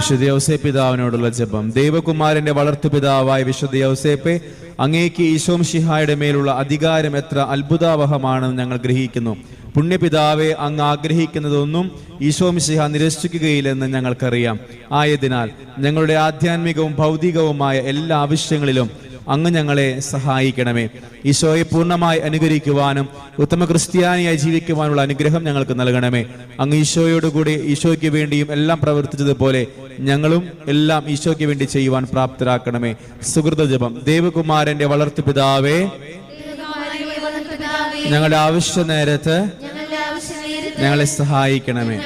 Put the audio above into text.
വിശുദ്ധ യൗസേപ്പ് പിതാവിനോടുള്ള ജപം. ദൈവകുമാരന്റെ വളർത്തുപിതാവായ വിശുദ്ധ യൗസേപ്പെ, അങ്ങേക്ക് ഈശോ മിശിഹായുടെ മേലുള്ള അധികാരം എത്ര അത്ഭുതാവഹമാണെന്ന് ഞങ്ങൾ ഗ്രഹിക്കുന്നു. പുണ്യപിതാവെ, അങ്ങ് ആഗ്രഹിക്കുന്നതൊന്നും ഈശോ മിശിഹ നിരസിക്കുകയില്ലെന്ന് ഞങ്ങൾക്കറിയാം. ആയതിനാൽ ഞങ്ങളുടെ ആധ്യാത്മികവും ഭൗതികവുമായ എല്ലാ ആവശ്യങ്ങളിലും അങ്ങ് ഞങ്ങളെ സഹായിക്കണമേ. ഈശോയെ പൂർണ്ണമായി അനുകരിക്കുവാനും ഉത്തമ ക്രിസ്ത്യാനിയായി ജീവിക്കുവാനുള്ള അനുഗ്രഹം ഞങ്ങൾക്ക് നൽകണമേ. അങ്ങ് ഈശോയോടുകൂടി ഈശോയ്ക്ക് വേണ്ടിയും എല്ലാം പ്രവർത്തിച്ചതുപോലെ ഞങ്ങളും എല്ലാം ഈശോയ്ക്ക് വേണ്ടി ചെയ്യുവാൻ പ്രാപ്തരാക്കണമേ. സുഹൃത ജപം. ദേവകുമാരന്റെ വളർത്തുപിതാവേ, ഞങ്ങളുടെ ആവശ്യ നേരത്ത് ഞങ്ങളെ സഹായിക്കണമേ.